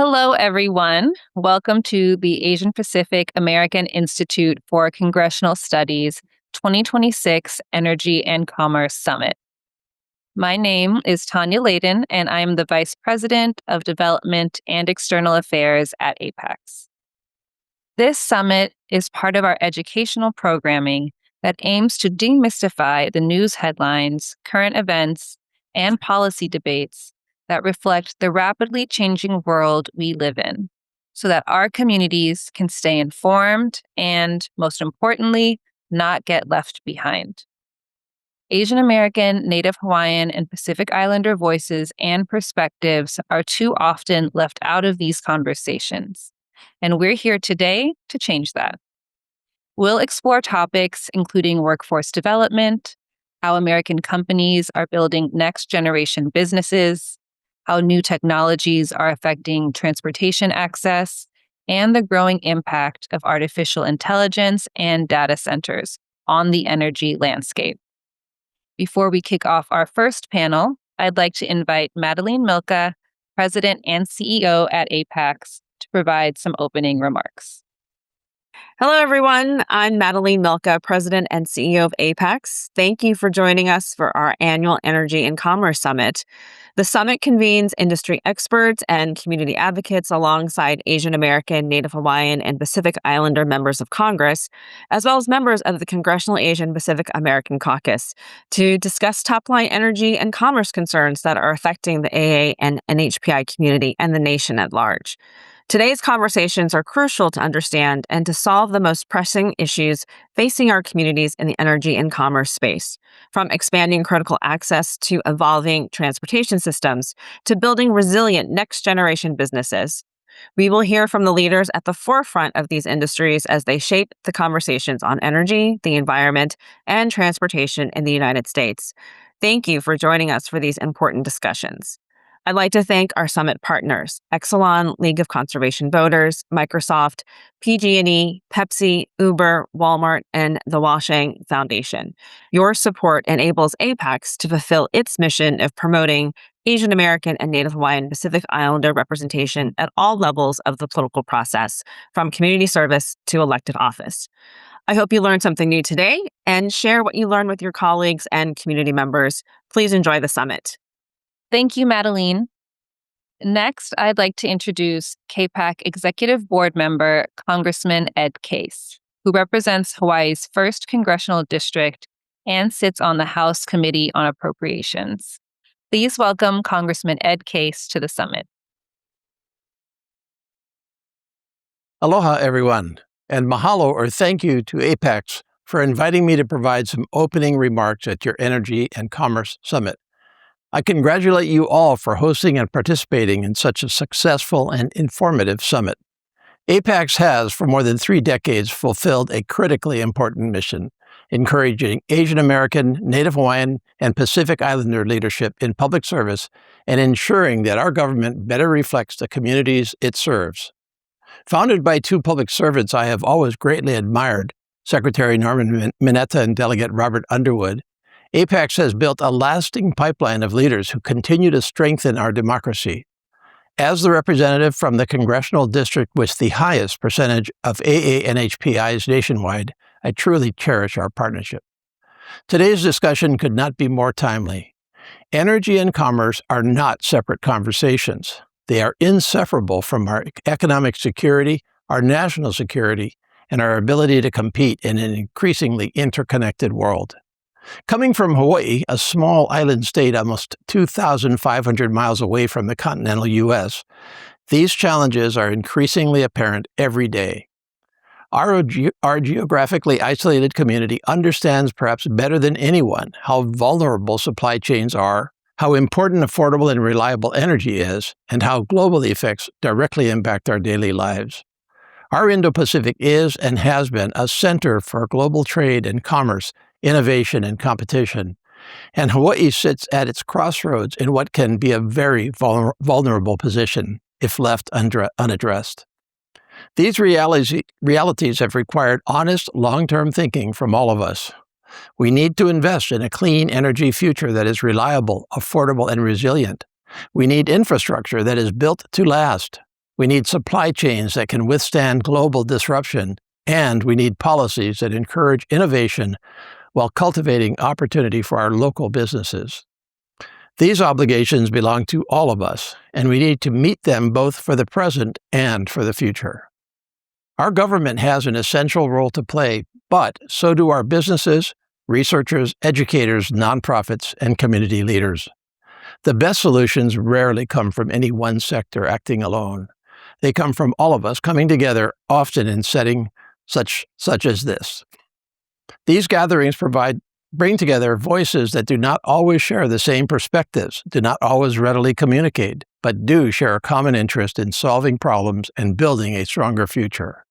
Hello, everyone. Welcome to the Asian Pacific American Institute for Congressional Studies 2026 Energy and Commerce Summit. My name is Tanya Layden, and I am the Vice President of Development and External Affairs at APAICS. This summit is part of our educational programming that aims to demystify the news headlines, current events, and policy debates that reflect the rapidly changing world we live in, so that our communities can stay informed and, most importantly, not get left behind. Asian American, Native Hawaiian, and Pacific Islander voices and perspectives are too often left out of these conversations, and we're here today to change that. We'll explore topics including workforce development, how American companies are building next-generation businesses, how new technologies are affecting transportation access, and the growing impact of artificial intelligence and data centers on the energy landscape. Before we kick off our first panel, I'd like to invite Madeline Milka, President and CEO at APAICS, to provide some opening remarks. Hello, everyone. I'm Madeline Milka, President and CEO of APAICS. Thank you for joining us for our annual Energy and Commerce Summit. The summit convenes industry experts and community advocates alongside Asian American, Native Hawaiian, and Pacific Islander members of Congress, as well as members of the Congressional Asian Pacific American Caucus, to discuss top-line energy and commerce concerns that are affecting the AA and NHPI community and the nation at large. Today's conversations are crucial to understand and to solve the most pressing issues facing our communities in the energy and commerce space, from expanding critical access to evolving transportation systems to building resilient next-generation businesses. We will hear from the leaders at the forefront of these industries as they shape the conversations on energy, the environment, and transportation in the United States. Thank you for joining us for these important discussions. I'd like to thank our summit partners, Exelon, League of Conservation Voters, Microsoft, PG&E, Pepsi, Uber, Walmart, and the Washang Foundation. Your support enables APAICS to fulfill its mission of promoting Asian American and Native Hawaiian Pacific Islander representation at all levels of the political process, from community service to elected office. I hope you learned something new today and share what you learned with your colleagues and community members. Please enjoy the summit. Thank you, Madeline. Next, I'd like to introduce CAPAC Executive Board Member Congressman Ed Case, who represents Hawaii's 1st Congressional District and sits on the House Committee on Appropriations. Please welcome Congressman Ed Case to the summit. Aloha, everyone, and mahalo or thank you to APAICS for inviting me to provide some opening remarks at your Energy and Commerce Summit. I congratulate you all for hosting and participating in such a successful and informative summit. APAICS has, for more than 3 decades, fulfilled a critically important mission, encouraging Asian American, Native Hawaiian, and Pacific Islander leadership in public service and ensuring that our government better reflects the communities it serves. Founded by 2 public servants I have always greatly admired, Secretary Norman Mineta and Delegate Robert Underwood, APAICS has built a lasting pipeline of leaders who continue to strengthen our democracy. As the representative from the congressional district with the highest percentage of AA-NHPIs nationwide, I truly cherish our partnership. Today's discussion could not be more timely. Energy and commerce are not separate conversations. They are inseparable from our economic security, our national security, and our ability to compete in an increasingly interconnected world. Coming from Hawaii, a small island state almost 2,500 miles away from the continental U.S., these challenges are increasingly apparent every day. Our geographically isolated community understands perhaps better than anyone how vulnerable supply chains are, how important affordable and reliable energy is, and how global effects directly impact our daily lives. Our Indo-Pacific is and has been a center for global trade and commerce, innovation, and competition, and Hawaii sits at its crossroads in what can be a very vulnerable position if left unaddressed. These realities have required honest, long-term thinking from all of us. We need to invest in a clean energy future that is reliable, affordable, and resilient. We need infrastructure that is built to last. We need supply chains that can withstand global disruption, and we need policies that encourage innovation while cultivating opportunity for our local businesses. These obligations belong to all of us, and we need to meet them both for the present and for the future. Our government has an essential role to play, but so do our businesses, researchers, educators, nonprofits, and community leaders. The best solutions rarely come from any one sector acting alone. They come from all of us coming together, often in settings such as this. These gatherings bring together voices that do not always share the same perspectives, do not always readily communicate, but do share a common interest in solving problems and building a stronger future.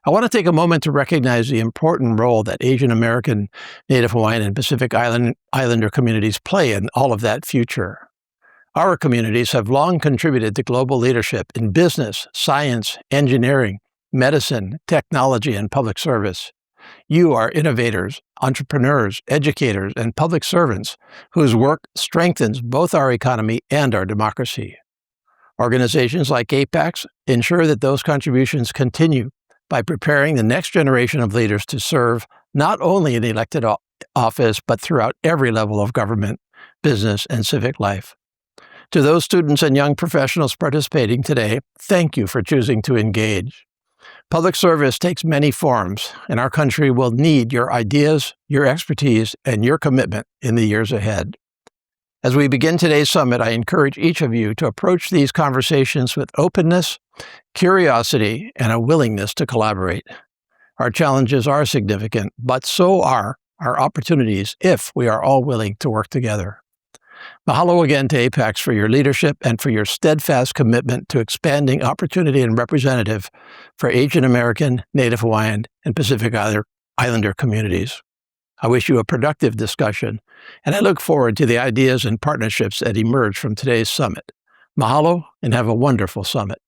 I want to take a moment to recognize the important role that Asian American, Native Hawaiian, and Pacific Islander communities play in all of that future. Our communities have long contributed to global leadership in business, science, engineering, medicine, technology, and public service. You are innovators, entrepreneurs, educators, and public servants whose work strengthens both our economy and our democracy. Organizations like APAICS ensure that those contributions continue by preparing the next generation of leaders to serve not only in elected office, but throughout every level of government, business, and civic life. To those students and young professionals participating today, thank you for choosing to engage. Public service takes many forms, and our country will need your ideas, your expertise, and your commitment in the years ahead. As we begin today's summit, I encourage each of you to approach these conversations with openness, curiosity, and a willingness to collaborate. Our challenges are significant, but so are our opportunities if we are all willing to work together. Mahalo again to APAICS for your leadership and for your steadfast commitment to expanding opportunity and representative for Asian American, Native Hawaiian, and Pacific Islander communities. I wish you a productive discussion, and I look forward to the ideas and partnerships that emerge from today's summit. Mahalo, and have a wonderful summit.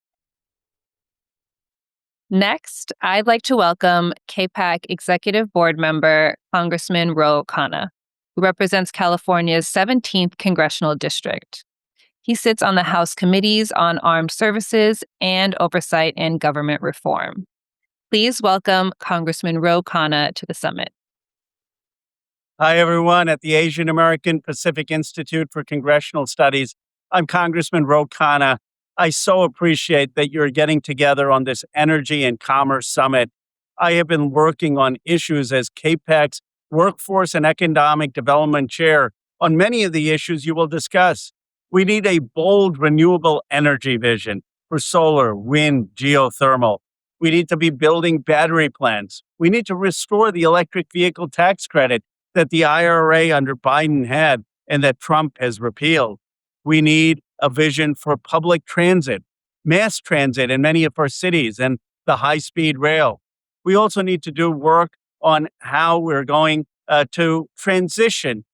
Next, I'd like to welcome CAPAC Executive Board Member Congressman Ro Khanna, who represents California's 17th Congressional District. He sits on the House Committees on Armed Services and Oversight and Government Reform. Please welcome Congressman Ro Khanna to the summit. Hi, everyone. At the Asian American Pacific Institute for Congressional Studies, I'm Congressman Ro Khanna. I so appreciate that you're getting together on this Energy and Commerce Summit. I have been working on issues as CAPEX Workforce and Economic Development Chair on many of the issues you will discuss. We need a bold renewable energy vision for solar, wind, geothermal. We need to be building battery plants. We need to restore the electric vehicle tax credit that the IRA under Biden had and that Trump has repealed. We need a vision for public transit, mass transit in many of our cities, and the high-speed rail. We also need to do work on how we're going to transition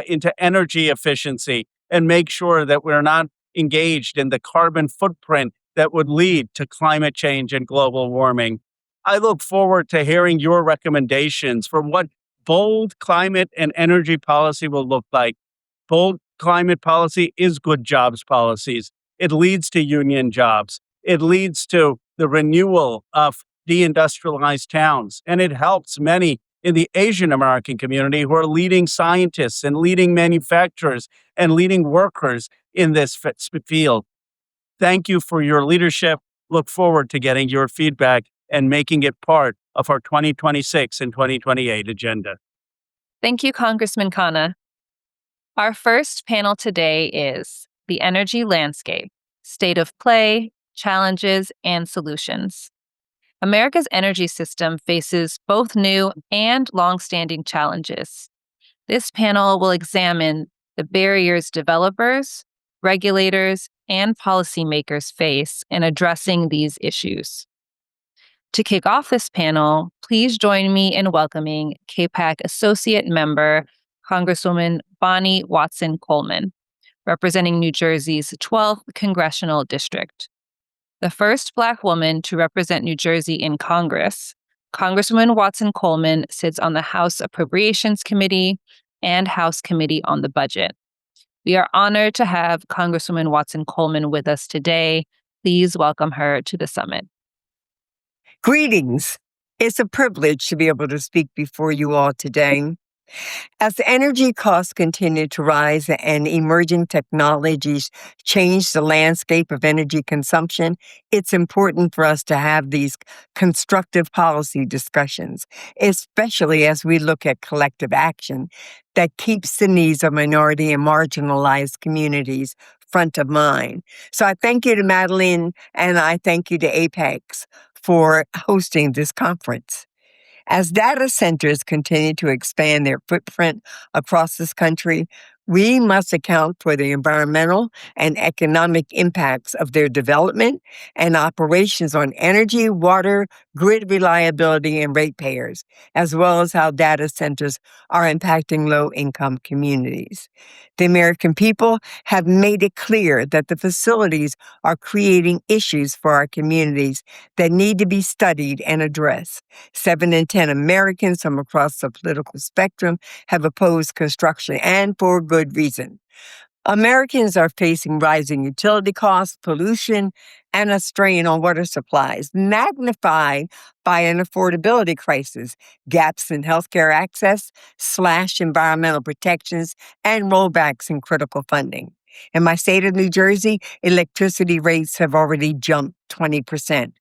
into energy efficiency and make sure that we're not engaged in the carbon footprint that would lead to climate change and global warming. I look forward to hearing your recommendations for what bold climate and energy policy will look like. Bold climate policy is good jobs policies. It leads to union jobs. It leads to the renewal of deindustrialized towns, and it helps many in the Asian American community who are leading scientists and leading manufacturers and leading workers in this field. Thank you for your leadership. Look forward to getting your feedback and making it part of our 2026 and 2028 agenda. Thank you, Congressman Khanna. Our first panel today is The Energy Landscape, State of Play, Challenges, and Solutions. America's energy system faces both new and long-standing challenges. This panel will examine the barriers developers, regulators, and policymakers face in addressing these issues. To kick off this panel, please join me in welcoming CAPAC Associate Member Congresswoman Bonnie Watson Coleman, representing New Jersey's 12th Congressional District. The first Black woman to represent New Jersey in Congress, Congresswoman Watson Coleman sits on the House Appropriations Committee and House Committee on the Budget. We are honored to have Congresswoman Watson Coleman with us today Please welcome her to the summit. Greetings. It's a privilege to be able to speak before you all today. As energy costs continue to rise and emerging technologies change the landscape of energy consumption, it's important for us to have these constructive policy discussions, especially as we look at collective action that keeps the needs of minority and marginalized communities front of mind. So I thank you to Madeline and I thank you to APAICS for hosting this conference. As data centers continue to expand their footprint across this country, we must account for the environmental and economic impacts of their development and operations on energy, water, grid reliability, and ratepayers, as well as how data centers are impacting low-income communities. The American people have made it clear that the facilities are creating issues for our communities that need to be studied and addressed. 7 in 10 Americans from across the political spectrum have opposed construction, and for good reason. Americans are facing rising utility costs, pollution, and a strain on water supplies, magnified by an affordability crisis, gaps in healthcare access, slashed environmental protections, and rollbacks in critical funding. In my state of New Jersey, electricity rates have already jumped 20%.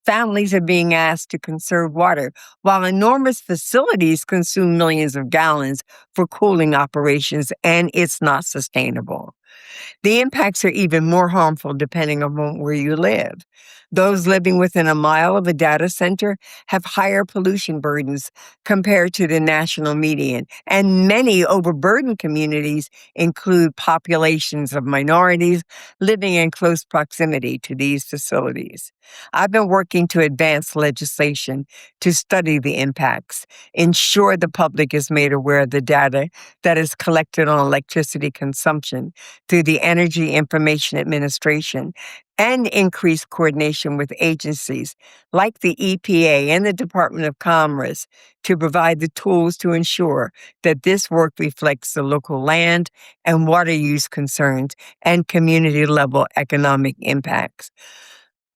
Families are being asked to conserve water, while enormous facilities consume millions of gallons for cooling operations, and it's not sustainable. The impacts are even more harmful depending on where you live. Those living within a mile of a data center have higher pollution burdens compared to the national median, and many overburdened communities include populations of minorities living in close proximity to these facilities. I've been working to advance legislation to study the impacts, ensure the public is made aware of the data that is collected on electricity consumption through the Energy Information Administration, and increase coordination with agencies like the EPA and the Department of Commerce to provide the tools to ensure that this work reflects the local land and water use concerns and community-level economic impacts.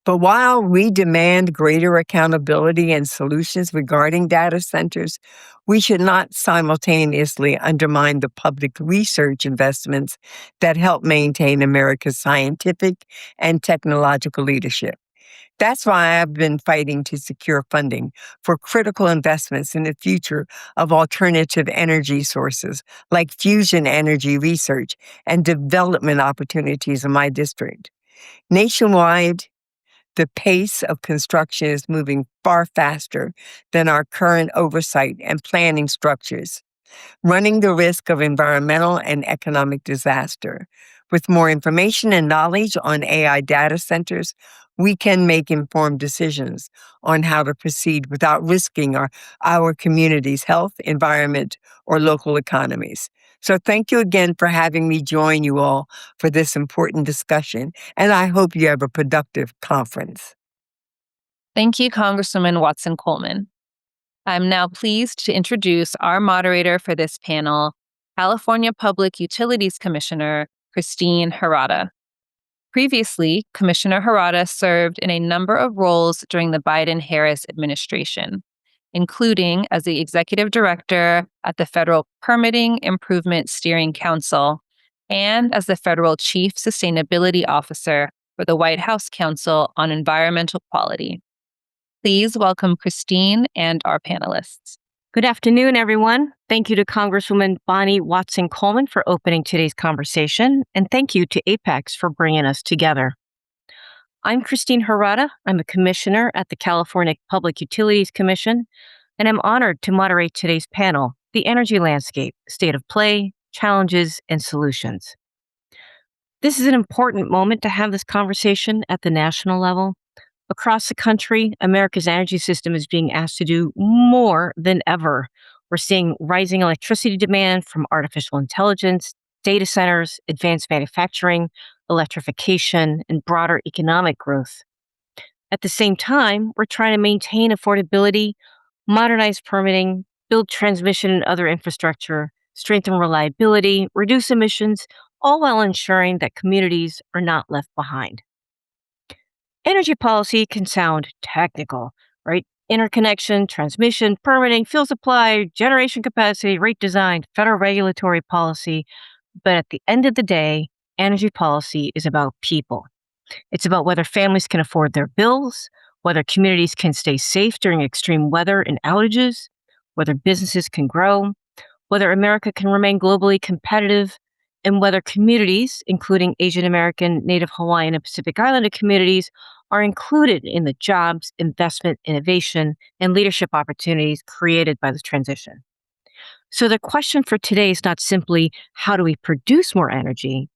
But while we demand greater accountability and solutions regarding data centers, we should not simultaneously undermine the public research investments that help maintain America's scientific and technological leadership. That's why I've been fighting to secure funding for critical investments in the future of alternative energy sources like fusion energy research and development opportunities in my district. Nationwide, the pace of construction is moving far faster than our current oversight and planning structures, running the risk of environmental and economic disaster. With more information and knowledge on AI data centers, we can make informed decisions on how to proceed without risking our community's health, environment, or local economies. So thank you again for having me join you all for this important discussion, and I hope you have a productive conference. Thank you, Congresswoman Watson Coleman. I'm now pleased to introduce our moderator for this panel, California Public Utilities Commissioner Christine Harada. Previously, Commissioner Harada served in a number of roles during the Biden-Harris administration, including as the Executive Director at the Federal Permitting Improvement Steering Council and as the Federal Chief Sustainability Officer for the White House Council on Environmental Quality. Please welcome Christine and our panelists. Good afternoon, everyone. Thank you to Congresswoman Bonnie Watson Coleman for opening today's conversation, and thank you to APAICS for bringing us together. I'm Christine Harada. I'm a commissioner at the California Public Utilities Commission, and I'm honored to moderate today's panel, The Energy Landscape, State of Play, Challenges, and Solutions. This is an important moment to have this conversation at the national level. Across the country, America's energy system is being asked to do more than ever. We're seeing rising electricity demand from artificial intelligence, data centers, advanced manufacturing, electrification, and broader economic growth. At the same time, we're trying to maintain affordability, modernize permitting, build transmission and other infrastructure, strengthen reliability, reduce emissions, all while ensuring that communities are not left behind. Energy policy can sound technical, right? Interconnection, transmission, permitting, fuel supply, generation capacity, rate design, federal regulatory policy. But at the end of the day, energy policy is about people. It's about whether families can afford their bills, whether communities can stay safe during extreme weather and outages, whether businesses can grow, whether America can remain globally competitive, and whether communities, including Asian American, Native Hawaiian, and Pacific Islander communities, are included in the jobs, investment, innovation, and leadership opportunities created by this transition. So the question for today is not simply how do we produce more energy?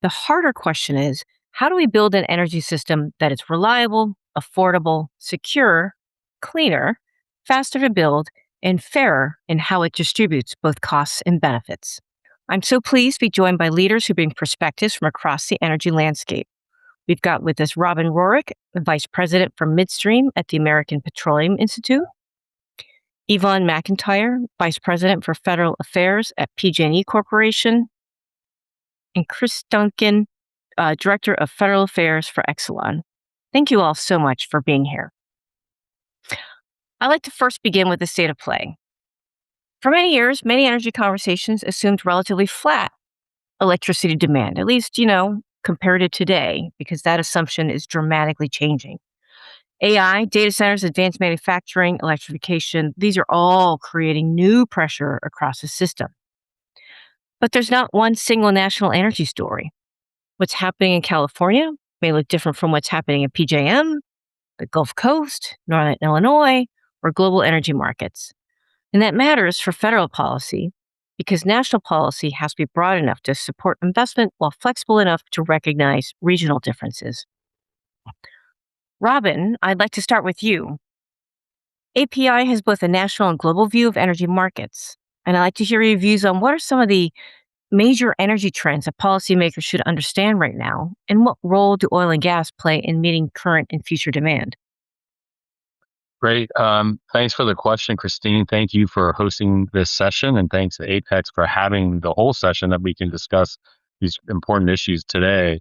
The harder question is how do we build an energy system that is reliable, affordable, secure, cleaner, faster to build, and fairer in how it distributes both costs and benefits. I'm so pleased to be joined by leaders who bring perspectives from across the energy landscape. We've got with us Robin Rorick, the Vice President for Midstream at the American Petroleum Institute, Yvonne McIntyre, Vice President for Federal Affairs at PG&E Corporation, and Chris Duncan, Director of Federal Affairs for Exelon. Thank you all so much for being here. I'd like to first begin with the state of play. For many years, many energy conversations assumed relatively flat electricity demand, at least, compared to today, because that assumption is dramatically changing. AI, data centers, advanced manufacturing, electrification, these are all creating new pressure across the system. But there's not one single national energy story. What's happening in California may look different from what's happening in PJM, the Gulf Coast, Northern Illinois, or global energy markets. And that matters for federal policy because national policy has to be broad enough to support investment while flexible enough to recognize regional differences. Robin, I'd like to start with you. API has both a national and global view of energy markets, and I'd like to hear your views on what are some of the major energy trends that policymakers should understand right now, and what role do oil and gas play in meeting current and future demand? Great. Thanks for the question, Christine. Thank you for hosting this session, and thanks to APEX for having the whole session that we can discuss these important issues today.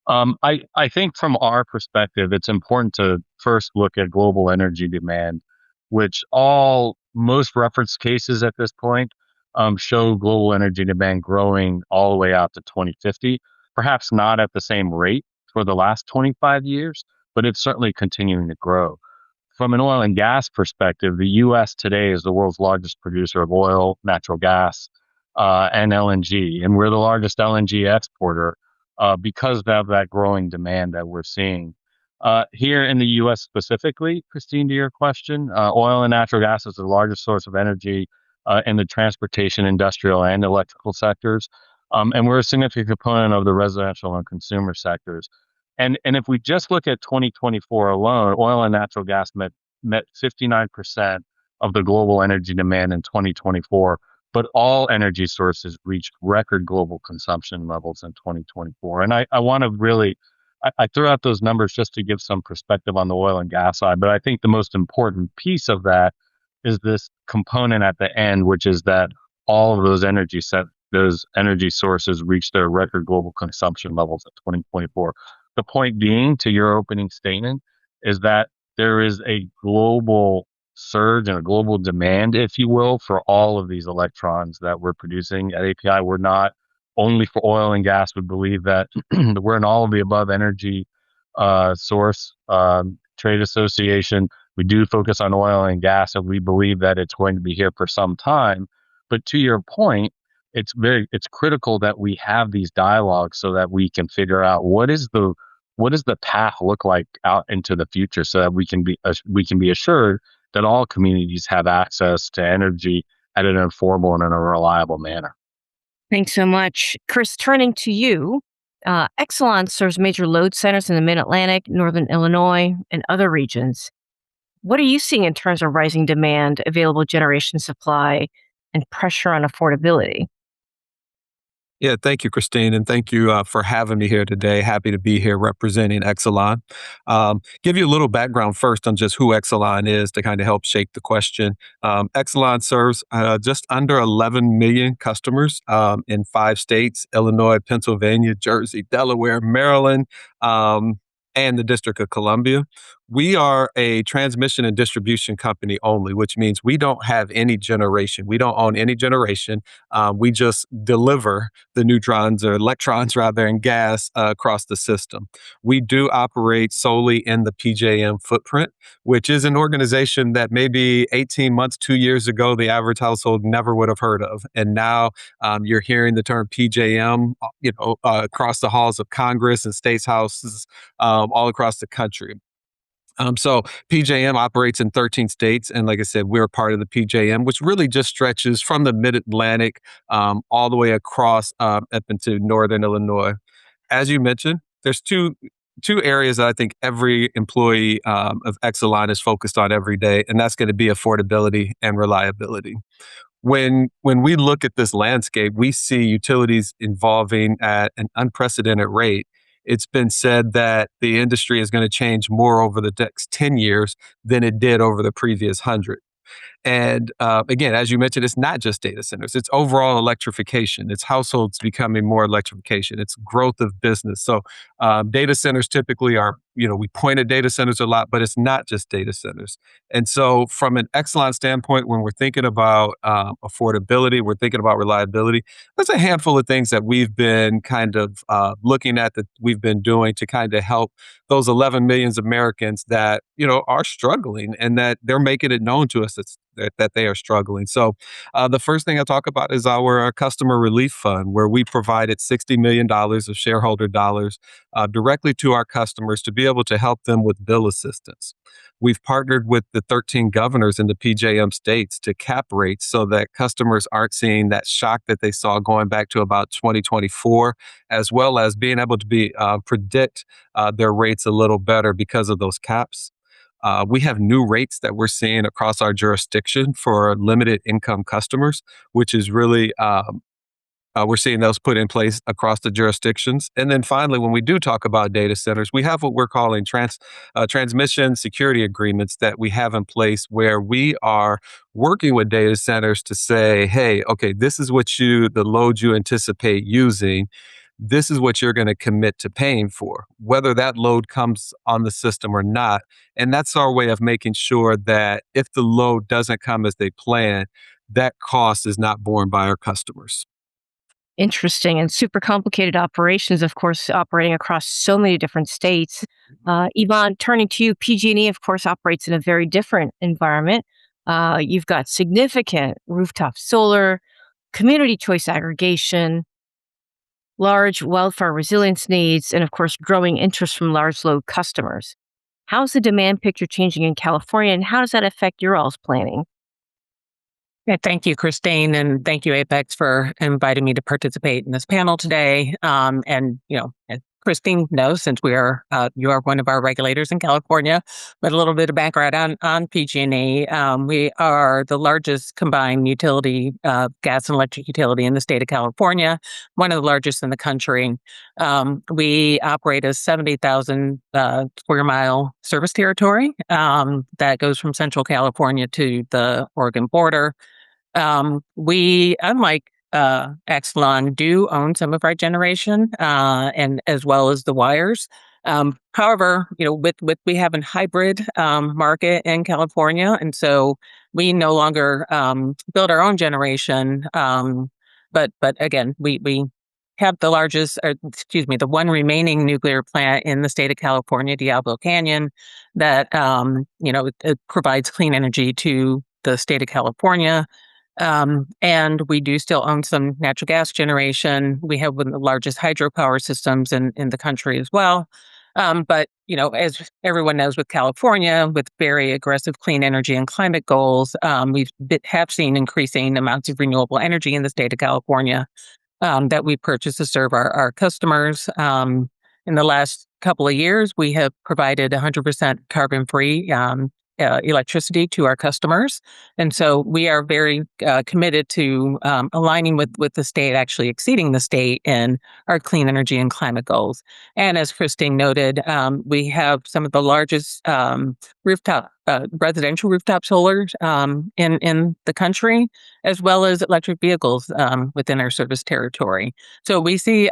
I think from our perspective, it's important to first look at global energy demand, which most reference cases at this point show global energy demand growing all the way out to 2050, perhaps not at the same rate for the last 25 years, but it's certainly continuing to grow. From an oil and gas perspective, the U.S. today is the world's largest producer of oil, natural gas, and LNG. And we're the largest LNG exporter because of that growing demand that we're seeing. Here in the U.S. specifically, Christine, to your question, oil and natural gas is the largest source of energy in the transportation, industrial, and electrical sectors. And we're a significant component of the residential and consumer sectors. And if we just look at 2024 alone, oil and natural gas met 59% of the global energy demand in 2024, but all energy sources reached record global consumption levels in 2024. And I want to really, I threw out those numbers just to give some perspective on the oil and gas side, but I think the most important piece of that is this component at the end, which is that all of those energy sources reached their record global consumption levels in 2024. The point being, to your opening statement, is that there is a global surge and a global demand, if you will, for all of these electrons that we're producing at API. We're not only for oil and gas. We believe that we're an all of the above energy source trade association. We do focus on oil and gas, and we believe that it's going to be here for some time. But to your point, it's critical that we have these dialogues so that we can figure out what does the path look like out into the future, so that we can be assured that all communities have access to energy at an affordable and in a reliable manner. Thanks so much. Chris, turning to you, Exelon serves major load centers in the Mid-Atlantic, Northern Illinois, and other regions. What are you seeing in terms of rising demand, available generation supply, and pressure on affordability? Yeah, thank you, Christine, and thank you for having me here today. Happy to be here representing Exelon. Give you a little background first on just who Exelon is to kind of help shape the question. Exelon serves just under 11 million customers in 5 states: Illinois, Pennsylvania, Jersey, Delaware, Maryland. and the District of Columbia. We are a transmission and distribution company only, which means we don't have any generation. We don't own any generation. We just deliver the neutrons or electrons rather and gas across the system. We do operate solely in the PJM footprint, which is an organization that maybe 18 months, 2 years ago, the average household never would have heard of. And now you're hearing the term PJM, across the halls of Congress and states houses all across the country. So PJM operates in 13 states. And like I said, we're part of the PJM, which really just stretches from the mid-Atlantic all the way across up into northern Illinois. As you mentioned, there's two areas that I think every employee of Exelon is focused on every day, and that's going to be affordability and reliability. When we look at this landscape, we see utilities evolving at an unprecedented rate. It's been said that the industry is going to change more over the next 10 years than it did over the previous 100. And again, as you mentioned, it's not just data centers. It's overall electrification. It's households becoming more electrification. It's growth of business. So data centers typically are, we point at data centers a lot, but it's not just data centers. And so from an Exelon standpoint, when we're thinking about affordability, we're thinking about reliability, there's a handful of things that we've been kind of looking at, that we've been doing to kind of help those 11 million Americans that, are struggling, and that they're making it known to us that they are struggling. So the first thing I talk about is our customer relief fund, where we provided $60 million of shareholder dollars directly to our customers to be able to help them with bill assistance. We've partnered with the 13 governors in the PJM states to cap rates so that customers aren't seeing that shock that they saw going back to about 2024, as well as being able to predict their rates a little better because of those caps. We have new rates that we're seeing across our jurisdiction for limited income customers, which is really, we're seeing those put in place across the jurisdictions. And then finally, when we do talk about data centers, we have what we're calling transmission security agreements that we have in place, where we are working with data centers to say, hey, okay, this is the load you anticipate using. This is what you're going to commit to paying for, whether that load comes on the system or not. And that's our way of making sure that if the load doesn't come as they plan, that cost is not borne by our customers. Interesting and super complicated operations, of course, operating across so many different states. Yvonne, turning to you, PG&E, of course, operates in a very different environment. You've got significant rooftop solar, community choice aggregation, large wildfire resilience needs, and of course, growing interest from large load customers. How's the demand picture changing in California, and how does that affect your all's planning? Yeah, thank you, Christine, and thank you, APAICS, for inviting me to participate in this panel today. As Christine knows, since you are one of our regulators in California, but a little bit of background on PG&E. We are the largest combined utility, gas and electric utility in the state of California, one of the largest in the country. We operate a 70,000 square mile service territory that goes from Central California to the Oregon border. We, unlike Exelon, do own some of our generation, and as well as the wires. However, we have a hybrid market in California, and so we no longer build our own generation. But again, we have the one remaining nuclear plant in the state of California, Diablo Canyon, that it provides clean energy to the state of California. And we do still own some natural gas generation. We have one of the largest hydropower systems in the country as well. But as everyone knows, with California, with very aggressive clean energy and climate goals, we have seen increasing amounts of renewable energy in the state of California that we purchase to serve our customers. In the last couple of years, we have provided 100% carbon-free electricity to our customers. And so we are very committed to aligning with the state, actually exceeding the state in our clean energy and climate goals. And as Christine noted, we have some of the largest residential rooftop solar in the country, as well as electric vehicles within our service territory. So we see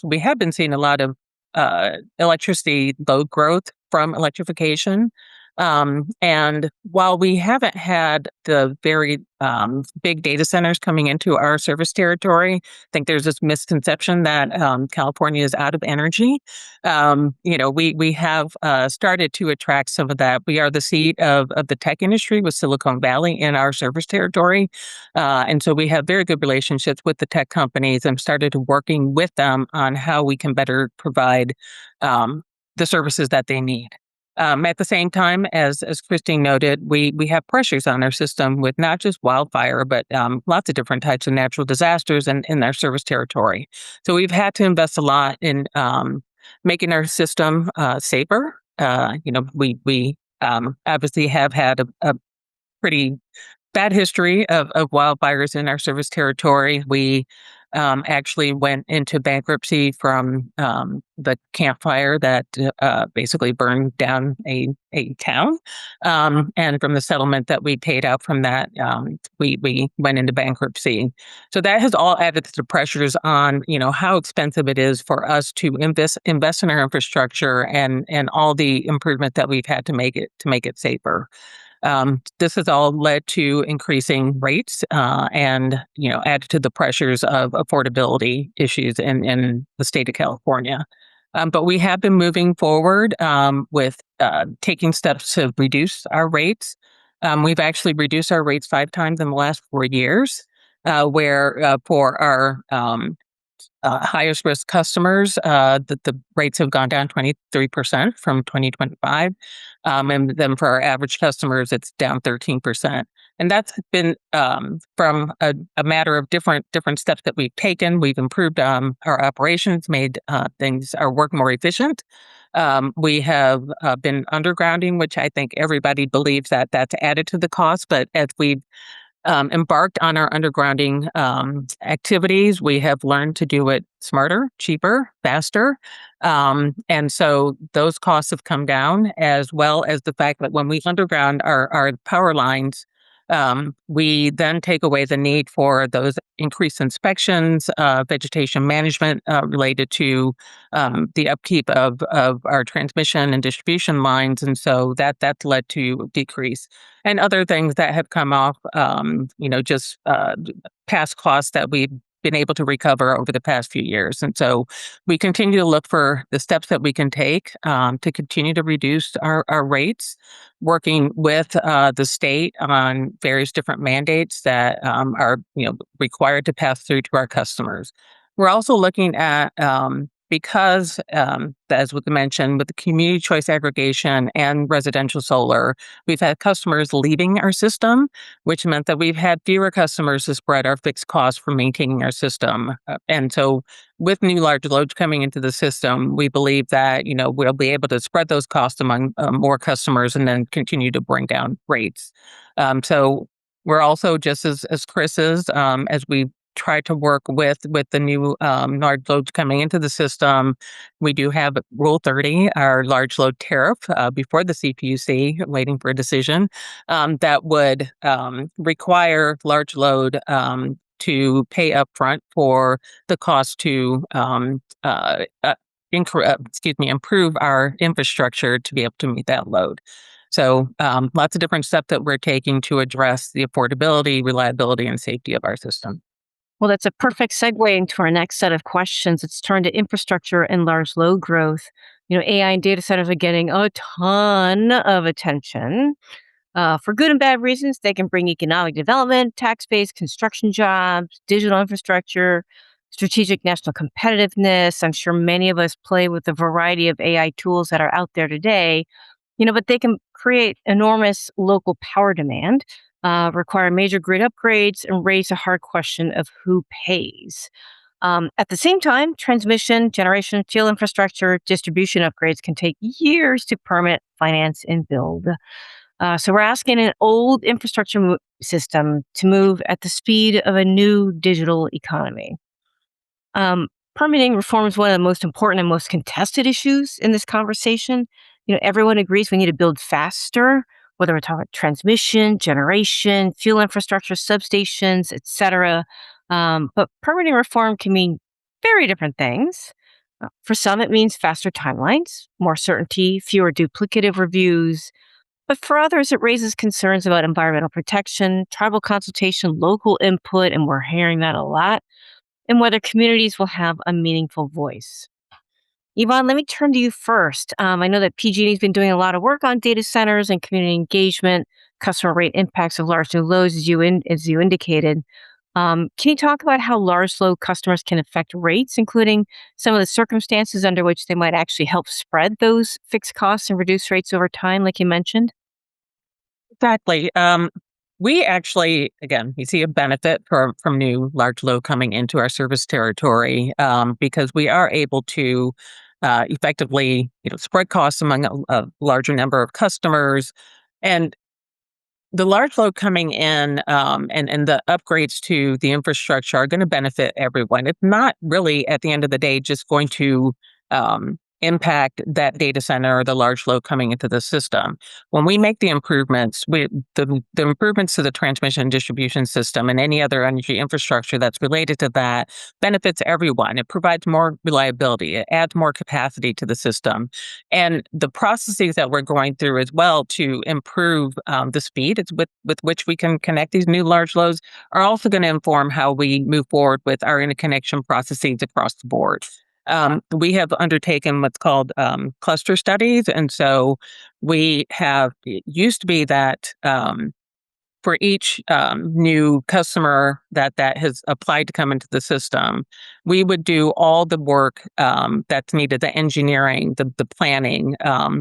we have been seeing a lot of electricity load growth from electrification. And while we haven't had the very big data centers coming into our service territory, I think there's this misconception that California is out of energy. We have started to attract some of that. We are the seat of the tech industry with Silicon Valley in our service territory. And so we have very good relationships with the tech companies and started working with them on how we can better provide the services that they need. At the same time, as Christine noted, we have pressures on our system with not just wildfire, but lots of different types of natural disasters in our service territory. So we've had to invest a lot in making our system safer. We obviously have had a pretty bad history of wildfires in our service territory. We actually went into bankruptcy from the Camp Fire that basically burned down a town. And from the settlement that we paid out from that, we went into bankruptcy. So that has all added to the pressures on, how expensive it is for us to invest in our infrastructure and all the improvement that we've had to make it safer. This has all led to increasing rates and, added to the pressures of affordability issues in the state of California. But we have been moving forward with taking steps to reduce our rates. We've actually reduced our rates 5 times in the last 4 years, where for our highest risk customers, the rates have gone down 23% from 2025. And then for our average customers, it's down 13%. And that's been from a matter of different steps that we've taken. We've improved our operations, made our work more efficient. We have been undergrounding, which I think everybody believes that that's added to the cost. But as we've embarked on our undergrounding activities, we have learned to do it smarter, cheaper, faster. And so those costs have come down, as well as the fact that when we underground our power lines, we then take away the need for those increased inspections, vegetation management related to the upkeep of our transmission and distribution lines. And so that's led to decrease. And other things that have come off, just past costs that we've been able to recover over the past few years. And so we continue to look for the steps that we can take to continue to reduce our rates, working with the state on various different mandates that are required to pass through to our customers. We're also looking at because, as was mentioned, with the community choice aggregation and residential solar, we've had customers leaving our system, which meant that we've had fewer customers to spread our fixed costs for maintaining our system. And so with new large loads coming into the system, we believe that, we'll be able to spread those costs among more customers and then continue to bring down rates. So we're also, just as Chris is, as we try to work with the new large loads coming into the system. We do have Rule 30, our large load tariff, before the CPUC, waiting for a decision, that would require large load to pay upfront for the cost to improve our infrastructure to be able to meet that load. So lots of different steps that we're taking to address the affordability, reliability, and safety of our system. Well, that's a perfect segue into our next set of questions. It's turned to infrastructure and large load growth. AI and data centers are getting a ton of attention. For good and bad reasons, they can bring economic development, tax-based construction jobs, digital infrastructure, strategic national competitiveness. I'm sure many of us play with a variety of AI tools that are out there today, but they can create enormous local power demand, require major grid upgrades, and raise a hard question of who pays. At the same time, transmission, generation, fuel infrastructure, distribution upgrades can take years to permit, finance, and build. So we're asking an old infrastructure system to move at the speed of a new digital economy. Permitting reform is one of the most important and most contested issues in this conversation. Everyone agrees we need to build faster, whether we're talking about transmission, generation, fuel infrastructure, substations, et cetera. But permitting reform can mean very different things. For some, it means faster timelines, more certainty, fewer duplicative reviews. But for others, it raises concerns about environmental protection, tribal consultation, local input, and we're hearing that a lot, and whether communities will have a meaningful voice. Yvonne, let me turn to you first. I know that PG&E has been doing a lot of work on data centers and community engagement, customer rate impacts of large new loads, as you indicated. Can you talk about how large load customers can affect rates, including some of the circumstances under which they might actually help spread those fixed costs and reduce rates over time, like you mentioned? Exactly. We actually, again, we see a benefit from new large load coming into our service territory because we are able to effectively, spread costs among a larger number of customers. And the large load coming in and the upgrades to the infrastructure are going to benefit everyone. It's not really, at the end of the day, just going to impact that data center or the large load coming into the system. When we make the improvements, the improvements to the transmission and distribution system and any other energy infrastructure that's related to that benefits everyone. It provides more reliability. It adds more capacity to the system. And the processes that we're going through as well to improve the speed with which we can connect these new large loads are also going to inform how we move forward with our interconnection processes across the board. We have undertaken what's called cluster studies. And so it used to be that for each new customer that has applied to come into the system, we would do all the work that's needed, the engineering, the planning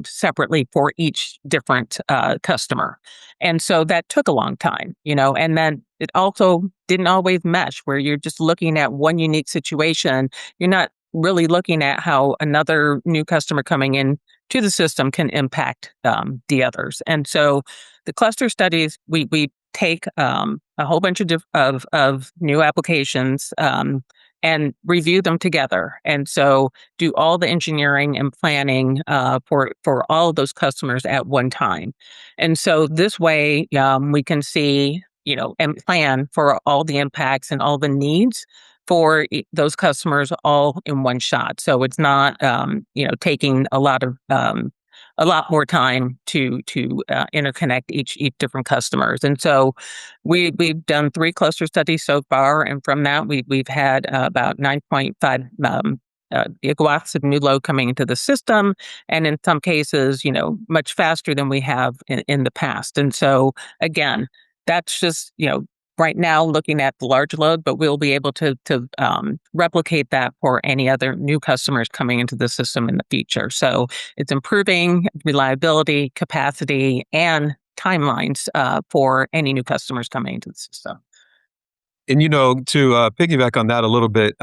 separately for each different customer. And so that took a long time, and then it also didn't always mesh where you're just looking at one unique situation. You're not really looking at how another new customer coming in to the system can impact the others. And so the cluster studies, we take a whole bunch of new applications and review them together. And so do all the engineering and planning for all of those customers at one time. And so this way we can see, and plan for all the impacts and all the needs for those customers all in one shot. So it's not, taking a lot more time to interconnect each different customers. And so we've done 3 cluster studies so far, and from that we've had about 9.5 gigawatts of new load coming into the system, and in some cases, much faster than we have in the past. And so again, that's just right now looking at the large load, but we'll be able to replicate that for any other new customers coming into the system in the future. So it's improving reliability, capacity, and timelines for any new customers coming into the system. And, to piggyback on that a little bit,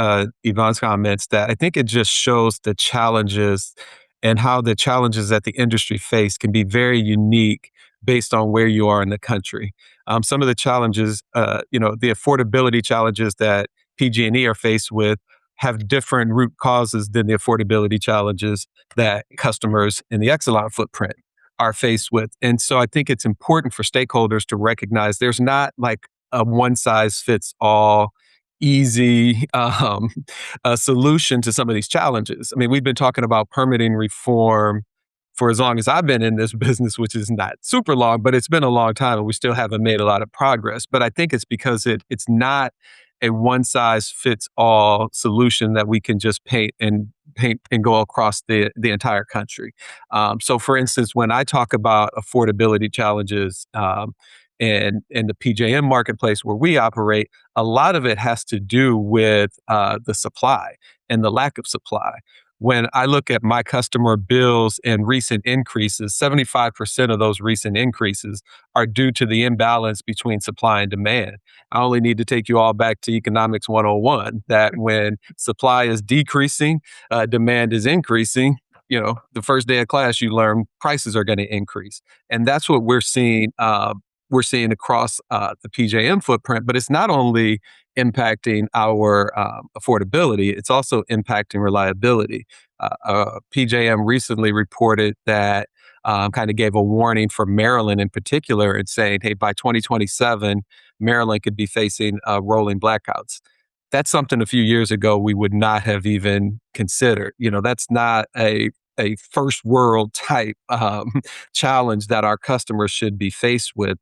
Yvonne's comments, that I think it just shows the challenges and how the challenges that the industry face can be very unique based on where you are in the country. Some of the challenges, the affordability challenges that PG&E are faced with have different root causes than the affordability challenges that customers in the Exelon footprint are faced with. And so I think it's important for stakeholders to recognize there's not like a one-size-fits-all easy solution to some of these challenges. I mean, we've been talking about permitting reform for as long as I've been in this business, which is not super long, but it's been a long time and we still haven't made a lot of progress. But I think it's because it's not a one-size-fits-all solution that we can just paint and go across the entire country. So for instance, when I talk about affordability challenges, and the PJM marketplace where we operate, a lot of it has to do with the supply and the lack of supply. When I look at my customer bills and recent increases, 75% of those recent increases are due to the imbalance between supply and demand. I only need to take you all back to Economics 101, that when supply is decreasing, demand is increasing. The first day of class, you learn prices are going to increase. And that's what we're seeing. We're seeing across the PJM footprint, but it's not only impacting our affordability, it's also impacting reliability. PJM recently reported that kind of gave a warning for Maryland in particular and saying, hey, by 2027, Maryland could be facing rolling blackouts. That's something a few years ago we would not have even considered. That's not a first world type challenge that our customers should be faced with.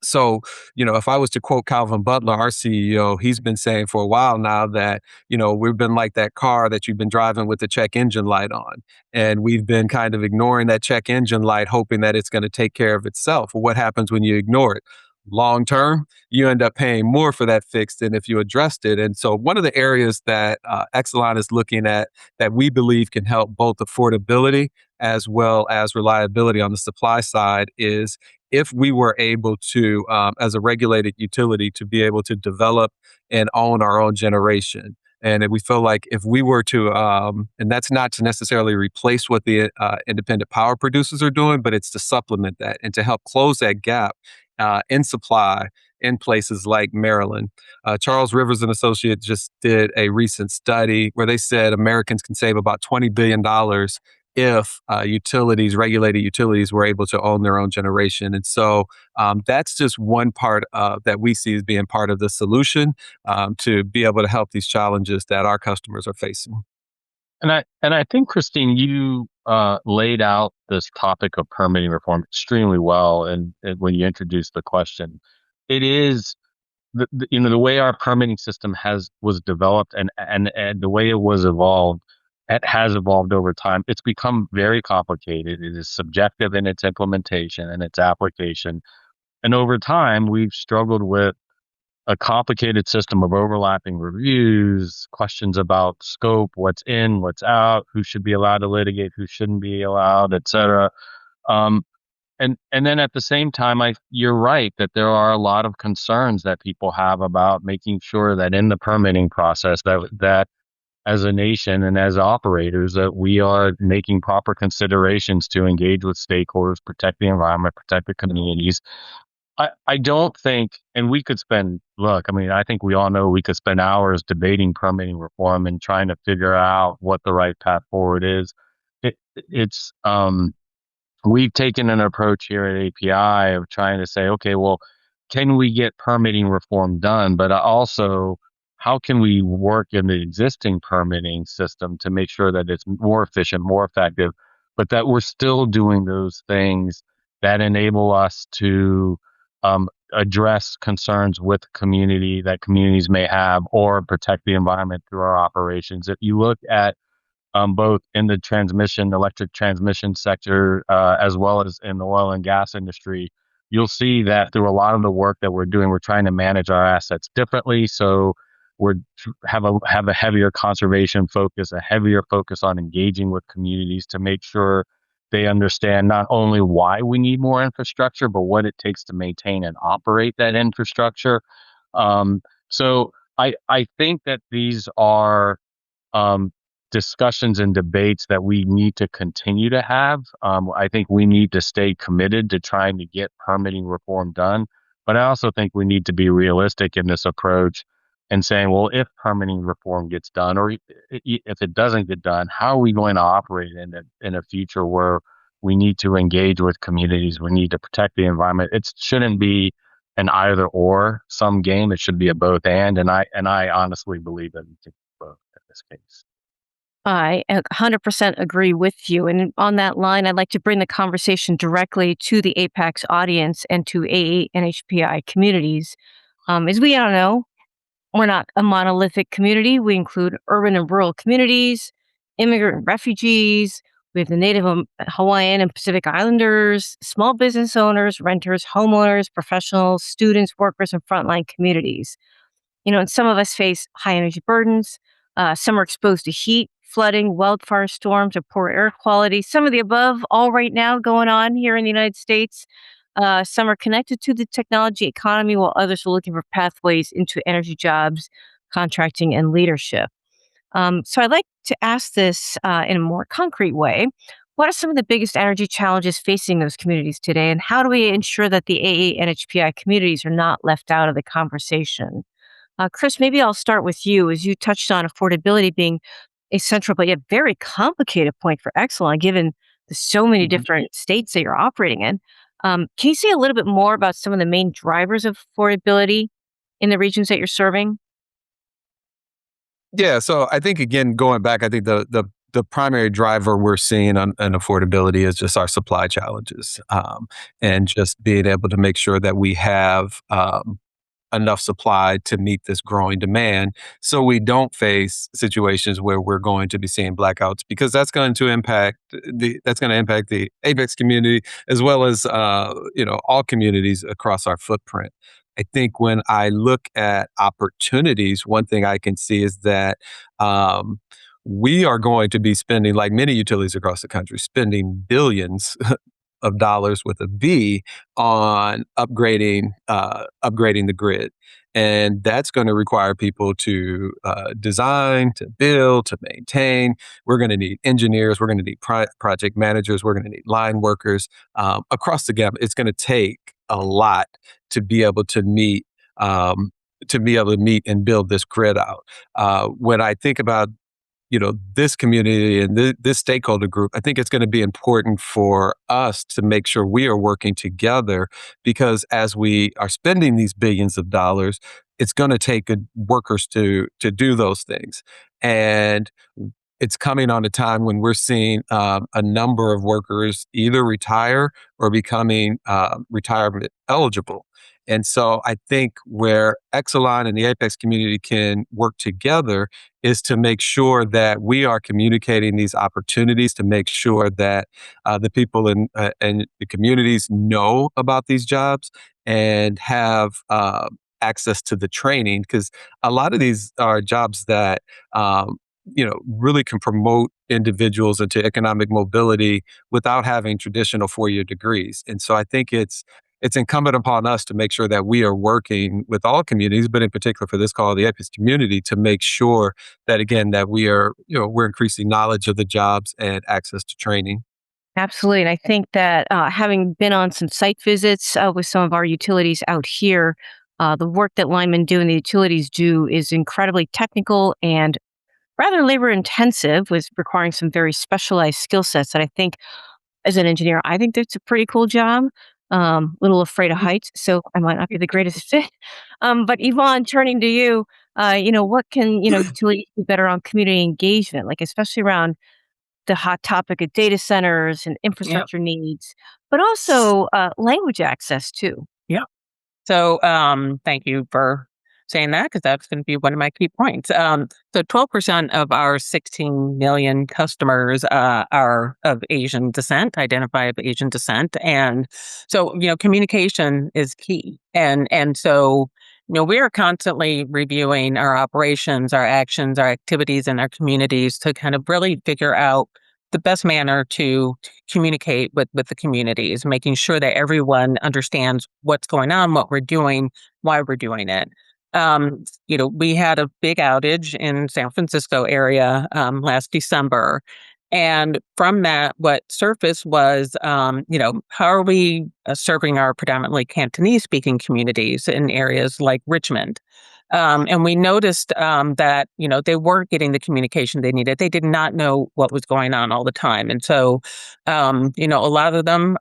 So, if I was to quote Calvin Butler, our CEO, he's been saying for a while now that, we've been like that car that you've been driving with the check engine light on. And we've been kind of ignoring that check engine light, hoping that it's going to take care of itself. Well, what happens when you ignore it? Long term, you end up paying more for that fix than if you addressed it. And so one of the areas that Exelon is looking at that we believe can help both affordability as well as reliability on the supply side is if we were able to, as a regulated utility, to be able to develop and own our own generation. And we feel like if we were to, and that's not to necessarily replace what the independent power producers are doing, but it's to supplement that and to help close that gap in supply in places like Maryland. Charles Rivers and Associates just did a recent study where they said Americans can save about $20 billion if regulated utilities were able to own their own generation. And so that's just one part that we see as being part of the solution to be able to help these challenges that our customers are facing. And I think, Christine, you laid out this topic of permitting reform extremely well. And when you introduced the question, it is the way our permitting system was developed and the way it was evolved. It has evolved over time. It's become very complicated. It is subjective in its implementation and its application. And over time, we've struggled with a complicated system of overlapping reviews, questions about scope, what's in, what's out, who should be allowed to litigate, who shouldn't be allowed, et cetera. And then at the same time, you're right that there are a lot of concerns that people have about making sure that in the permitting process that as a nation and as operators that we are making proper considerations to engage with stakeholders, protect the environment, protect the communities. I don't think, and we could I think we all know we could spend hours debating permitting reform and trying to figure out what the right path forward is. We've taken an approach here at API of trying to say, okay, well, can we get permitting reform done? But also, how can we work in the existing permitting system to make sure that it's more efficient, more effective, but that we're still doing those things that enable us to address concerns with community that communities may have or protect the environment through our operations. If you look at both in the electric transmission sector, as well as in the oil and gas industry, you'll see that through a lot of the work that we're doing, we're trying to manage our assets differently. So we have a heavier conservation focus, a heavier focus on engaging with communities to make sure they understand not only why we need more infrastructure, but what it takes to maintain and operate that infrastructure. So I think that these are discussions and debates that we need to continue to have. I think we need to stay committed to trying to get permitting reform done. But I also think we need to be realistic in this approach and saying, well, if permitting reform gets done, or if it doesn't get done, how are we going to operate in a future where we need to engage with communities, we need to protect the environment? It shouldn't be an either or some game. It should be a both and I honestly believe that we can do both in this case. I 100% agree with you. And on that line, I'd like to bring the conversation directly to the APAICS audience and to ANHPI communities. As we all know, we're not a monolithic community. We include urban and rural communities, immigrant and refugees. We have the Native Hawaiian and Pacific Islanders, small business owners, renters, homeowners, professionals, students, workers, and frontline communities. And some of us face high energy burdens. Some are exposed to heat, flooding, wildfire storms, or poor air quality. Some of the above, all right now going on here in the United States. Some are connected to the technology economy, while others are looking for pathways into energy jobs, contracting, and leadership. So I'd like to ask this in a more concrete way. What are some of the biggest energy challenges facing those communities today, and how do we ensure that the AANHPI communities are not left out of the conversation? Chris, maybe I'll start with you, as you touched on affordability being a central but yet very complicated point for Exelon, given the so many different states that you're operating in. Can you say a little bit more about some of the main drivers of affordability in the regions that you're serving? Yeah, so I think again, going back, I think the primary driver we're seeing on affordability is just our supply challenges, and just being able to make sure that we have enough supply to meet this growing demand, so we don't face situations where we're going to be seeing blackouts, because that's going to impact the APEX community as well as all communities across our footprint. I think when I look at opportunities, one thing I can see is that um, we are going to be spending, like many utilities across the country, spending billions of dollars with a B on upgrading the grid. And that's going to require people to design, to build, to maintain. We're going to need engineers. We're going to need project managers. We're going to need line workers across the gamut. It's going to take a lot to be able to meet and build this grid out. When I think about this community and this stakeholder group, I think it's going to be important for us to make sure we are working together, because as we are spending these billions of dollars, it's going to take workers to do those things. And it's coming on a time when we're seeing a number of workers either retire or becoming retirement eligible. And so I think where Exelon and the APEX community can work together is to make sure that we are communicating these opportunities, to make sure that the people in the communities know about these jobs and have access to the training, because a lot of these are jobs that really can promote individuals into economic mobility without having traditional four-year degrees. And so I think it's incumbent upon us to make sure that we are working with all communities, but in particular for this call, the APEX community, to make sure that, again, that we're increasing knowledge of the jobs and access to training. Absolutely. And I think that having been on some site visits with some of our utilities out here, the work that linemen do and the utilities do is incredibly technical and rather labor intensive, with requiring some very specialized skill sets that I think, as an engineer, I think that's a pretty cool job. Little afraid of heights, so I might not be the greatest fit. But Yvonne, turning to you, what can utilities do better on community engagement, like especially around the hot topic of data centers and infrastructure needs, but also language access too. Yeah. So thank you for saying that, because that's going to be one of my key points. So 12% of our 16 million customers are of Asian descent, identify of Asian descent. And so, communication is key. And so, we are constantly reviewing our operations, our actions, our activities in our communities to kind of really figure out the best manner to communicate with the communities, making sure that everyone understands what's going on, what we're doing, why we're doing it. We had a big outage in San Francisco area last December. And from that, what surfaced was, how are we serving our predominantly Cantonese speaking communities in areas like Richmond? And we noticed that, they weren't getting the communication they needed. They did not know what was going on all the time. And so, a lot of them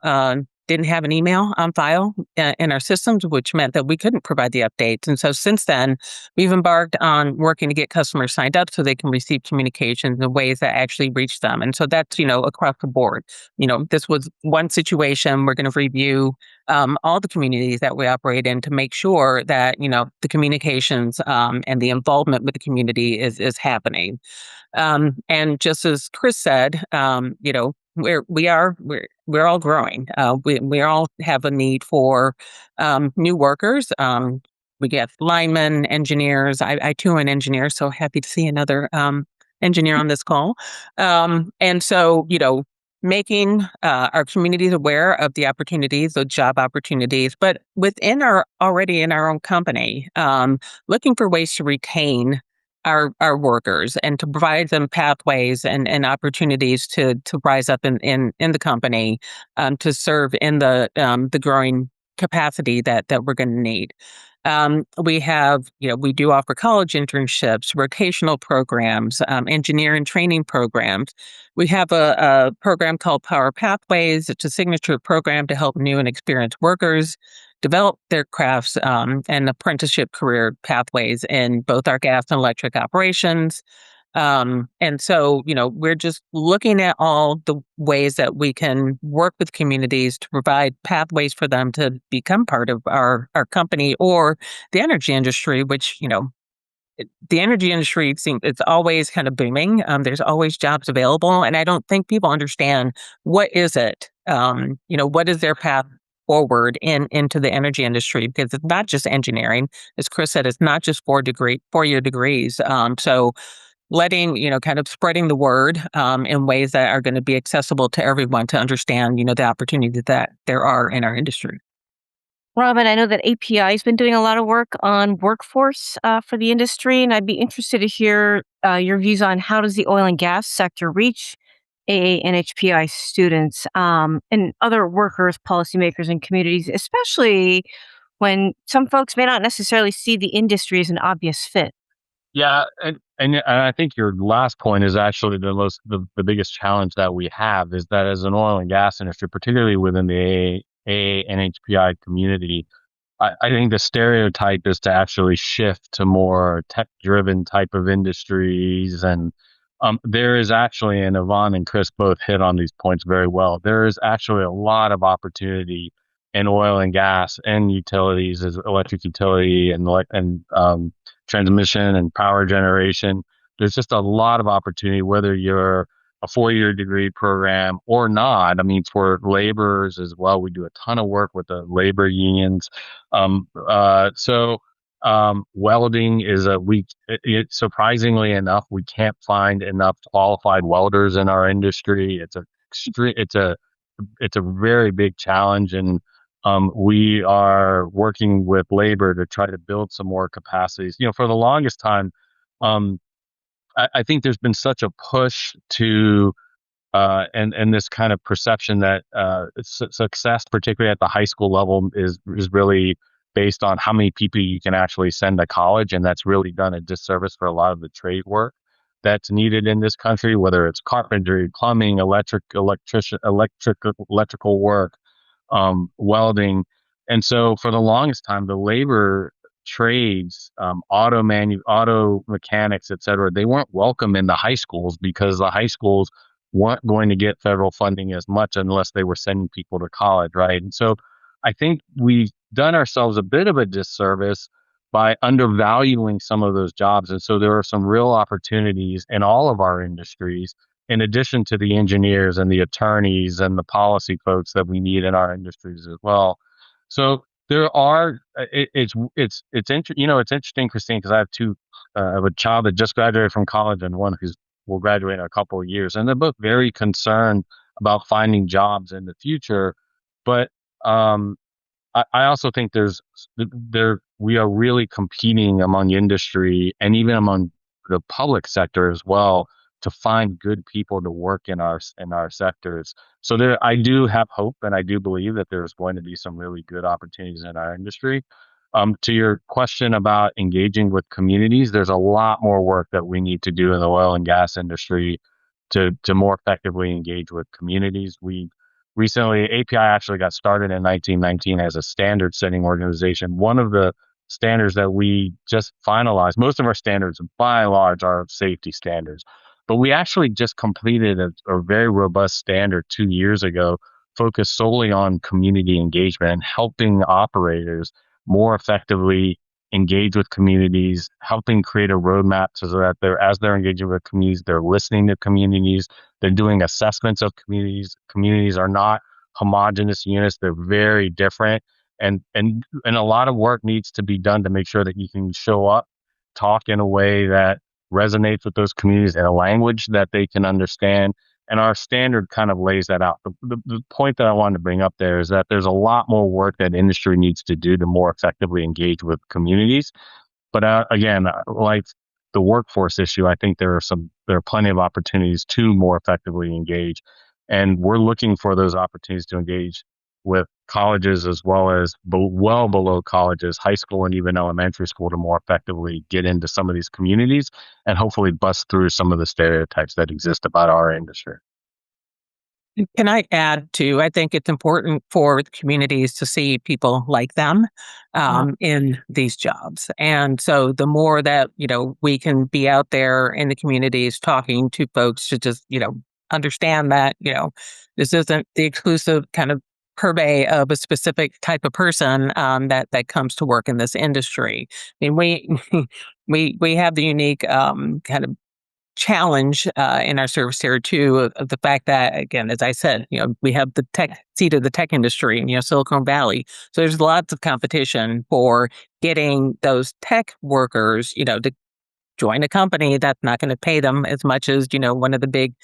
didn't have an email on file in our systems, which meant that we couldn't provide the updates. And so since then, we've embarked on working to get customers signed up so they can receive communications in ways that actually reach them. And so that's, across the board. This was one situation. We're going to review all the communities that we operate in to make sure that, the communications and the involvement with the community is happening. And just as Chris said, we're all growing. We all have a need for new workers. We get linemen, engineers. I too am an engineer, so happy to see another engineer on this call. And so, making our communities aware of the opportunities, the job opportunities, but already in our own company, looking for ways to retain our workers and to provide them pathways and opportunities to rise up in the company, to serve in the growing capacity that we're going to need. We do offer college internships, rotational programs, engineering training programs. We have a program called Power Pathways. It's a signature program to help new and experienced workers develop their crafts and apprenticeship career pathways in both our gas and electric operations. And so, we're just looking at all the ways that we can work with communities to provide pathways for them to become part of our company or the energy industry, which, the energy industry it's always kind of booming. There's always jobs available. And I don't think people understand what is it, what is their path forward into the energy industry, because it's not just engineering. As Chris said, it's not just 4-year degrees. So letting, kind of spreading the word in ways that are going to be accessible to everyone to understand, the opportunities that there are in our industry. Robin, I know that API has been doing a lot of work on workforce for the industry, and I'd be interested to hear your views on how does the oil and gas sector reach AA and HPI students and other workers, policymakers, and communities, especially when some folks may not necessarily see the industry as an obvious fit. Yeah, and I think your last point is actually the biggest challenge that we have is that as an oil and gas industry, particularly within the AA and HPI community, I think the stereotype is to actually shift to more tech-driven type of industries. And there is actually, and Yvonne and Chris both hit on these points very well, there is actually a lot of opportunity in oil and gas and utilities, as electric utility and transmission and power generation. There's just a lot of opportunity, whether you're a 4-year degree program or not. I mean, for laborers as well, we do a ton of work with the labor unions. Welding is surprisingly enough, we can't find enough qualified welders in our industry. It's a very big challenge, and we are working with labor to try to build some more capacities. For the longest time, I think there's been such a push to and this kind of perception that success, particularly at the high school level, is really based on how many people you can actually send to college, and that's really done a disservice for a lot of the trade work that's needed in this country, whether it's carpentry, plumbing, electrical work, welding. And so for the longest time, the labor trades, auto mechanics, et cetera, they weren't welcome in the high schools because the high schools weren't going to get federal funding as much unless they were sending people to college, right? And so I think we've done ourselves a bit of a disservice by undervaluing some of those jobs. And so there are some real opportunities in all of our industries, in addition to the engineers and the attorneys and the policy folks that we need in our industries as well. So there are, it's interesting, Christine, because I have a child that just graduated from college and one who will graduate in a couple of years, and they're both very concerned about finding jobs in the future. But I also think we are really competing among industry and even among the public sector as well to find good people to work in our sectors. So I do have hope, and I do believe that there's going to be some really good opportunities in our industry. To your question about engaging with communities, there's a lot more work that we need to do in the oil and gas industry to more effectively engage with communities. Recently, API actually got started in 1919 as a standard setting organization. One of the standards that we just finalized, most of our standards by and large are safety standards, but we actually just completed a very robust standard 2 years ago, focused solely on community engagement and helping operators more effectively engage with communities, helping create a roadmap so that as they're engaging with communities, they're listening to communities, they're doing assessments of communities. Communities are not homogenous units, they're very different. And a lot of work needs to be done to make sure that you can show up, talk in a way that resonates with those communities in a language that they can understand. And our standard kind of lays that out. The point that I wanted to bring up there is that there's a lot more work that industry needs to do to more effectively engage with communities. But again, like the workforce issue, I think there are plenty of opportunities to more effectively engage. And we're looking for those opportunities to engage with colleges as well as well below colleges, high school and even elementary school, to more effectively get into some of these communities and hopefully bust through some of the stereotypes that exist about our industry. Can I add too? I think it's important for the communities to see people like them in these jobs. And so the more that, we can be out there in the communities talking to folks to just, understand that, this isn't the exclusive kind of purvey of a specific type of person that comes to work in this industry. I mean, we have the unique kind of challenge in our service territory too of the fact that, again, as I said, we have the tech seat of the tech industry in Silicon Valley. So there's lots of competition for getting those tech workers, to join a company that's not going to pay them as much as, one of the big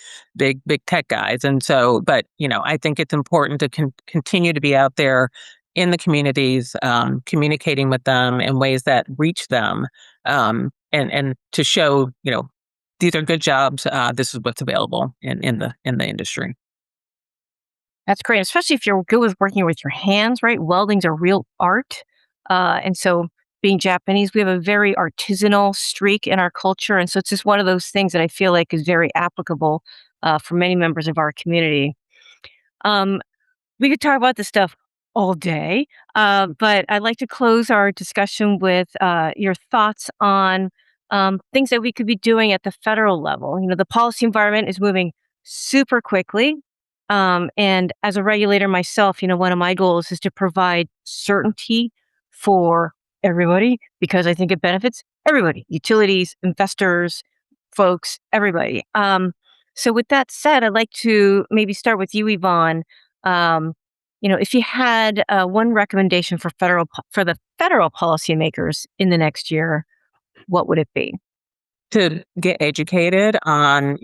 tech guys. And so, but, I think it's important to continue to be out there in the communities, communicating with them in ways that reach them, and to show, these are good jobs. This is what's available in the industry. That's great, especially if you're good with working with your hands, right? Welding's a real art. And so being Japanese, we have a very artisanal streak in our culture. And so it's just one of those things that I feel like is very applicable for many members of our community. We could talk about this stuff all day, but I'd like to close our discussion with your thoughts on things that we could be doing at the federal level. The policy environment is moving super quickly. And as a regulator myself, one of my goals is to provide certainty for everybody because I think it benefits everybody, utilities, investors, folks, everybody. So with that said, I'd like to maybe start with you, Yvonne. If you had one recommendation for the federal policymakers in the next year, what would it be? To get educated on,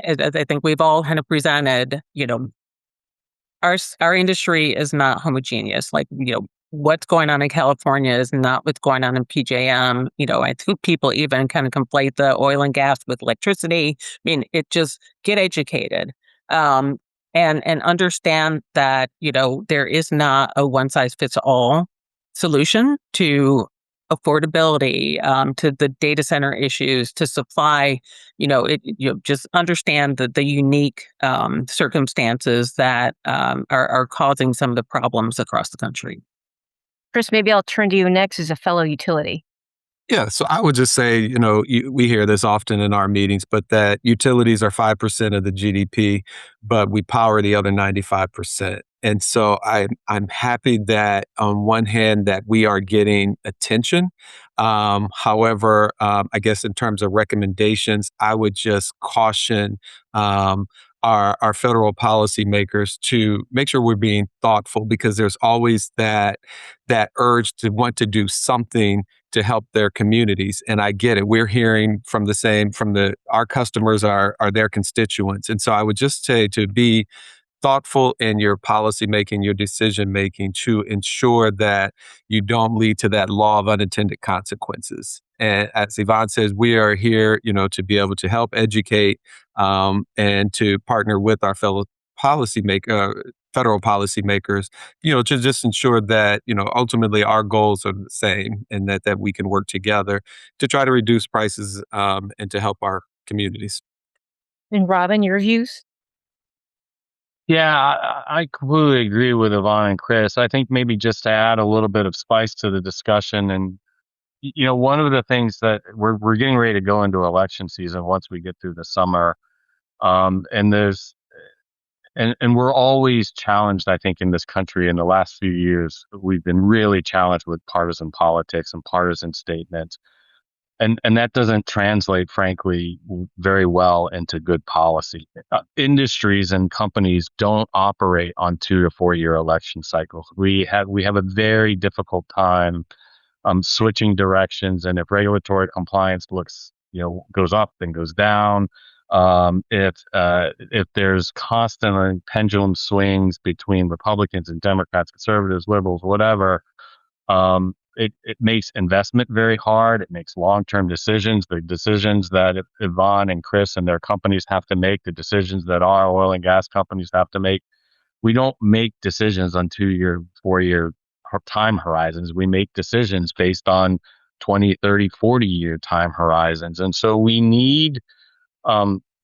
as I think we've all kind of presented, our industry is not homogeneous. Like, what's going on in California is not what's going on in PJM. I think people even kind of conflate the oil and gas with electricity. I mean, get educated. And understand that, there is not a one size fits all solution to affordability, to the data center issues, to supply, just understand the unique circumstances that are causing some of the problems across the country. Chris, maybe I'll turn to you next as a fellow utility. Yeah, so I would just say, we hear this often in our meetings, but that utilities are 5% of the GDP, but we power the other 95%. And so I'm happy that on one hand that we are getting attention. However, I guess in terms of recommendations, I would just caution our federal policymakers to make sure we're being thoughtful because there's always that urge to want to do something to help their communities. And I get it. We're hearing from our customers are their constituents. And so I would just say to be thoughtful in your policy making, your decision making to ensure that you don't lead to that law of unintended consequences. And as Yvonne says, we are here, to be able to help educate and to partner with our federal policymakers, to just ensure that, ultimately our goals are the same and that we can work together to try to reduce prices and to help our communities. And Robin, your views? Yeah, I completely agree with Yvonne and Chris. I think maybe just to add a little bit of spice to the discussion, and one of the things that we're getting ready to go into election season once we get through the summer, and we're always challenged. I think in this country in the last few years, we've been really challenged with partisan politics and partisan statements. And that doesn't translate, frankly, very well into good policy. Industries and companies don't operate on 2 to 4 year election cycles. We have a very difficult time switching directions, and if regulatory compliance goes up then goes down, if there's constant pendulum swings between Republicans and Democrats, conservatives, liberals, whatever. It makes investment very hard. It makes long-term decisions, the decisions that Yvonne and Chris and their companies have to make, the decisions that our oil and gas companies have to make. We don't make decisions on 2-year, 4-year time horizons. We make decisions based on 20, 30, 40-year time horizons. And so we need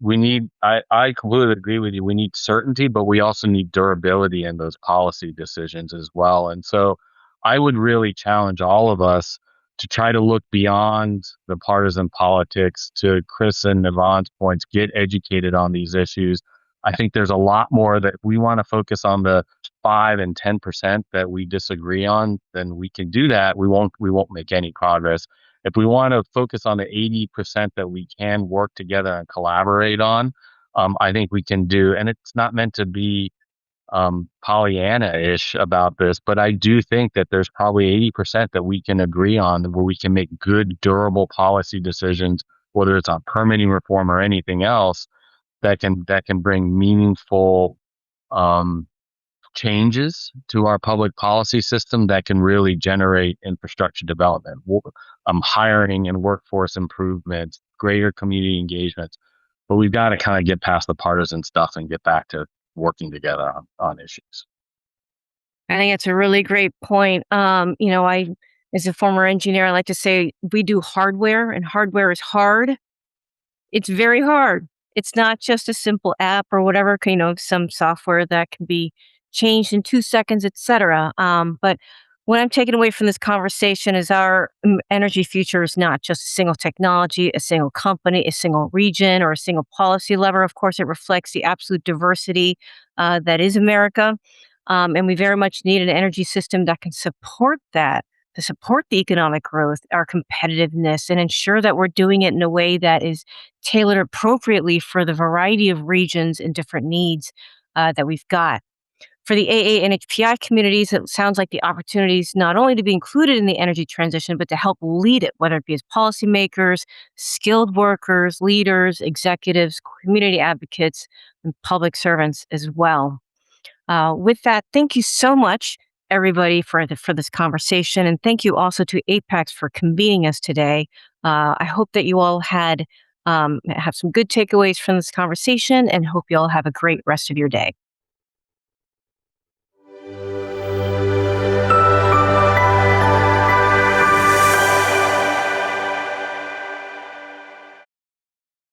I completely agree with you. We need certainty, but we also need durability in those policy decisions as well. And so I would really challenge all of us to try to look beyond the partisan politics. To Chris and Yvonne's points, get educated on these issues. I think there's a lot more that we want to focus on the 5 and 10% that we disagree on, then we can do that. We won't make any progress. If we want to focus on the 80% that we can work together and collaborate on, I think we can do. And it's not meant to be Pollyanna-ish about this, but I do think that there's probably 80% that we can agree on, where we can make good, durable policy decisions, whether it's on permitting reform or anything else, that can bring meaningful changes to our public policy system that can really generate infrastructure development, hiring and workforce improvements, greater community engagement. But we've got to kind of get past the partisan stuff and get back to working together on issues. I think it's a really great point. I, as a former engineer, I like to say we do hardware, and hardware is hard. It's very hard. It's not just a simple app or whatever, some software that can be changed in 2 seconds, etc. But what I'm taking away from this conversation is our energy future is not just a single technology, a single company, a single region, or a single policy lever. Of course, it reflects the absolute diversity that is America. And we very much need an energy system that can support that, to support the economic growth, our competitiveness, and ensure that we're doing it in a way that is tailored appropriately for the variety of regions and different needs that we've got. For the AA and HPI communities, it sounds like the opportunities not only to be included in the energy transition, but to help lead it, whether it be as policymakers, skilled workers, leaders, executives, community advocates, and public servants as well. With that, thank you so much, everybody, for this conversation. And thank you also to APAICS for convening us today. I hope that you all have some good takeaways from this conversation, and hope you all have a great rest of your day.